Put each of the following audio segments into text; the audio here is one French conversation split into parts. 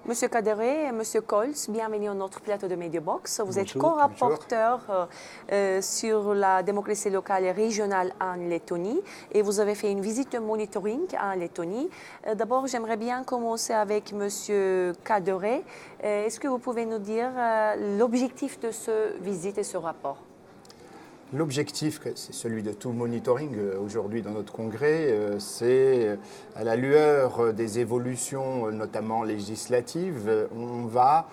Monsieur Kadere et Monsieur Kolz, bienvenue à notre plateau de Mediabox. Vous êtes Bonjour, co-rapporteur sur la démocratie locale et régionale en Lettonie et vous avez fait une visite de monitoring en Lettonie. D'abord, j'aimerais bien commencer avec Monsieur Kadere. Est-ce que vous pouvez nous dire l'objectif de cette visite et ce rapport? L'objectif, c'est celui de tout monitoring aujourd'hui dans notre congrès, c'est à la lueur des évolutions, notamment législatives, on va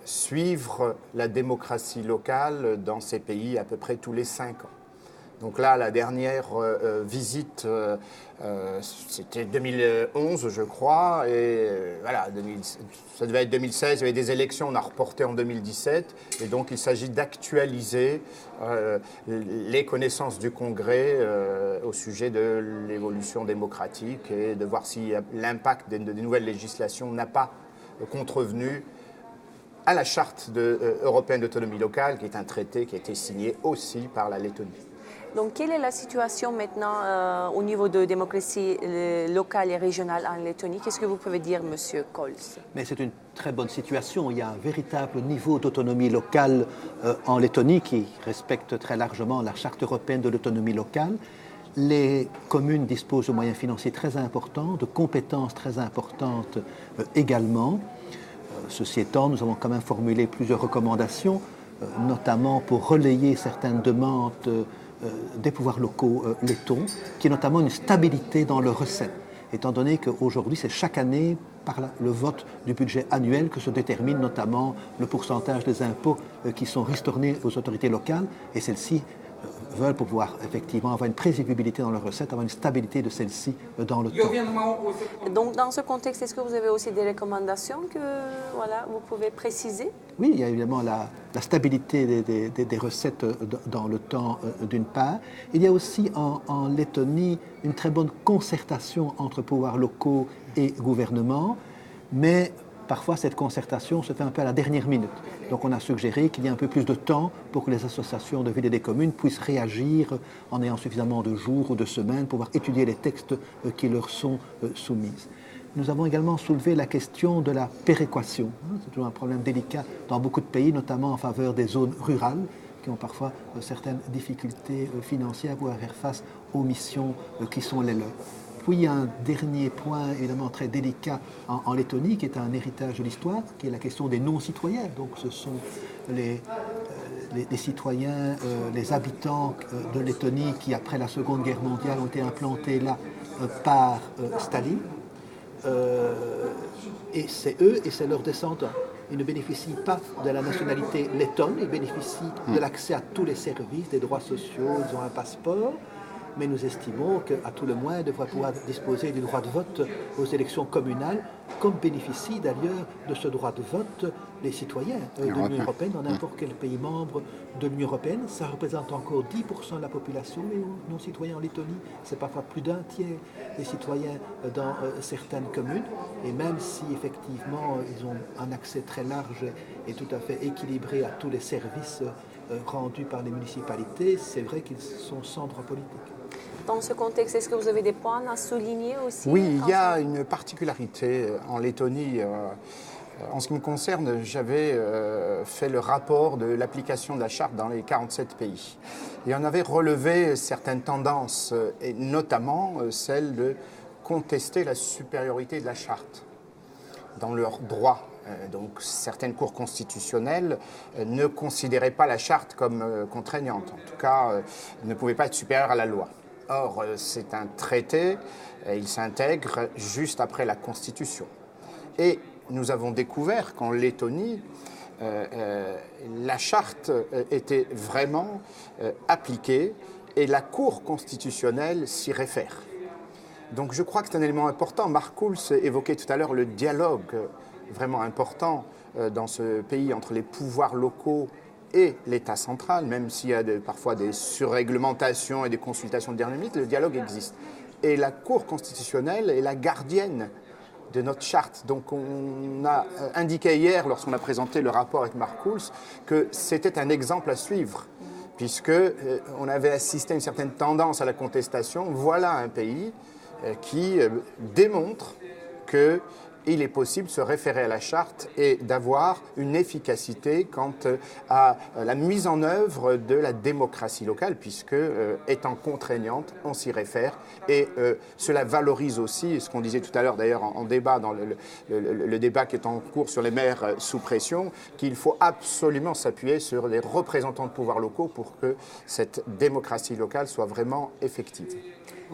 suivre la démocratie locale dans ces pays à peu près tous les 5 ans. Donc là, la dernière visite, c'était 2011, je crois, et voilà, ça devait être 2016, il y avait des élections, on a reporté en 2017, et donc il s'agit d'actualiser les connaissances du Congrès au sujet de l'évolution démocratique et de voir si l'impact des nouvelles législations n'a pas contrevenu à la Charte européenne d'autonomie locale, qui est un traité qui a été signé aussi par la Lettonie. Donc, quelle est la situation maintenant au niveau de démocratie locale et régionale en Lettonie? Qu'est-ce que vous pouvez dire, Monsieur Kolz? Mais c'est une très bonne situation. Il y a un véritable niveau d'autonomie locale en Lettonie qui respecte très largement la Charte européenne de l'autonomie locale. Les communes disposent de moyens financiers très importants, de compétences très importantes également. Ceci étant, nous avons quand même formulé plusieurs recommandations, notamment pour relayer certaines demandes des pouvoirs locaux lettons, qui est notamment une stabilité dans leurs recettes, étant donné qu'aujourd'hui, c'est chaque année, par le vote du budget annuel, que se détermine notamment le pourcentage des impôts qui sont ristournés aux autorités locales, et celles-ci veulent pouvoir effectivement avoir une prévisibilité dans leurs recettes, avoir une stabilité de celles-ci dans le temps. Donc, dans ce contexte, est-ce que vous avez aussi des recommandations que vous pouvez préciser? Oui, il y a évidemment la stabilité des recettes dans le temps, d'une part. Il y a aussi en Lettonie une très bonne concertation entre pouvoirs locaux et gouvernement, mais parfois, cette concertation se fait un peu à la dernière minute. Donc, on a suggéré qu'il y ait un peu plus de temps pour que les associations de villes et des communes puissent réagir en ayant suffisamment de jours ou de semaines pour pouvoir étudier les textes qui leur sont soumis. Nous avons également soulevé la question de la péréquation. C'est toujours un problème délicat dans beaucoup de pays, notamment en faveur des zones rurales, qui ont parfois certaines difficultés financières pour faire face aux missions qui sont les leurs. Puis il y a un dernier point évidemment très délicat en Lettonie, qui est un héritage de l'histoire, qui est la question des non-citoyens. Donc ce sont les citoyens, les habitants de Lettonie qui, après la Seconde Guerre mondiale, ont été implantés là par Staline. Et c'est eux et c'est leurs descendants. Ils ne bénéficient pas de la nationalité lettonne, ils bénéficient de l'accès à tous les services, des droits sociaux, ils ont un passeport. Mais nous estimons qu'à tout le moins, ils devraient pouvoir disposer du droit de vote aux élections communales, comme bénéficient d'ailleurs de ce droit de vote les citoyens de l'Union européenne dans n'importe quel pays membre de l'Union européenne. Ça représente encore 10% de la population, les non-citoyens en Lettonie. C'est parfois plus d'un tiers des citoyens dans certaines communes. Et même si effectivement ils ont un accès très large et tout à fait équilibré à tous les services rendus par les municipalités, c'est vrai qu'ils sont sans droit politique. Dans ce contexte, est-ce que vous avez des points à souligner aussi? Oui, il y a une particularité en Lettonie. En ce qui me concerne, j'avais fait le rapport de l'application de la Charte dans les 47 pays. Et on avait relevé certaines tendances, et notamment celle de contester la supériorité de la Charte dans leurs droits. Donc certaines cours constitutionnelles ne considéraient pas la Charte comme contraignante. En tout cas, ne pouvaient pas être supérieure à la loi. Or, c'est un traité, il s'intègre juste après la Constitution. Et nous avons découvert qu'en Lettonie, la Charte était vraiment appliquée et la Cour constitutionnelle s'y réfère. Donc je crois que c'est un élément important. Mark Schulz évoquait tout à l'heure le dialogue vraiment important dans ce pays entre les pouvoirs locaux et l'État central, même s'il y a parfois des surréglementations et des consultations de dernière minute, le dialogue existe. Et la Cour constitutionnelle est la gardienne de notre charte. Donc on a indiqué hier, lorsqu'on a présenté le rapport avec Mark Schulz, que c'était un exemple à suivre, puisqu'on avait assisté à une certaine tendance à la contestation. Voilà un pays qui démontre que il est possible de se référer à la charte et d'avoir une efficacité quant à la mise en œuvre de la démocratie locale, puisque étant contraignante, on s'y réfère et cela valorise aussi, ce qu'on disait tout à l'heure d'ailleurs en débat, dans le débat qui est en cours sur les maires sous pression, qu'il faut absolument s'appuyer sur les représentants de pouvoirs locaux pour que cette démocratie locale soit vraiment effective.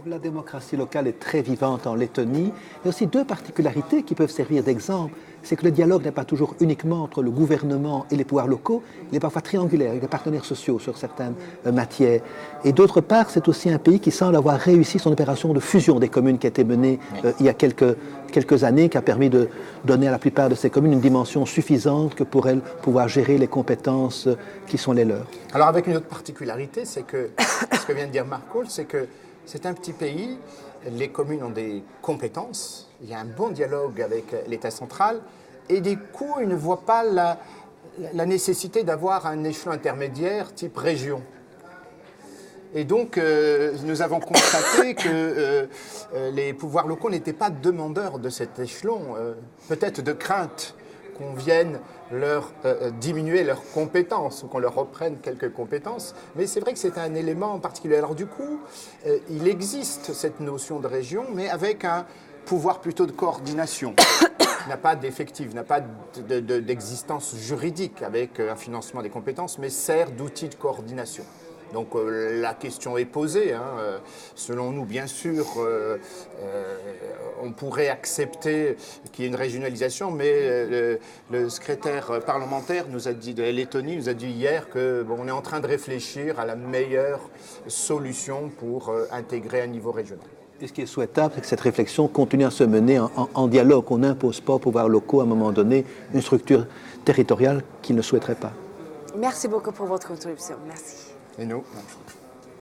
La démocratie locale est très vivante en Lettonie. Il y a aussi deux particularités qui peuvent servir d'exemple. C'est que le dialogue n'est pas toujours uniquement entre le gouvernement et les pouvoirs locaux, il est parfois triangulaire avec les partenaires sociaux sur certaines matières. Et d'autre part, c'est aussi un pays qui semble avoir réussi son opération de fusion des communes qui a été menée il y a quelques années, qui a permis de donner à la plupart de ces communes une dimension suffisante que pour elles pouvoir gérer les compétences qui sont les leurs. Alors avec une autre particularité, c'est que ce que vient de dire Marc Kohl, c'est que c'est un petit pays, les communes ont des compétences, il y a un bon dialogue avec l'État central et du coup, ils ne voient pas la nécessité d'avoir un échelon intermédiaire type région. Et donc, nous avons constaté que les pouvoirs locaux n'étaient pas demandeurs de cet échelon, peut-être de crainte qu'on vienne leur diminuer leurs compétences ou qu'on leur reprenne quelques compétences. Mais c'est vrai que c'est un élément particulier. Alors du coup, il existe cette notion de région, mais avec un pouvoir plutôt de coordination. N'a pas d'effectif, n'a pas d'existence juridique avec un financement des compétences, mais sert d'outil de coordination. Donc la question est posée. Selon nous, bien sûr, on pourrait accepter qu'il y ait une régionalisation, mais le secrétaire parlementaire nous a dit, de la Lettonie nous a dit hier qu'on est en train de réfléchir à la meilleure solution pour intégrer un niveau régional. Et ce qui est souhaitable, c'est que cette réflexion continue à se mener en dialogue. On n'impose pas aux pouvoirs locaux, à un moment donné, une structure territoriale qu'ils ne souhaiteraient pas. Merci beaucoup pour votre contribution. Merci. Et nous, merci.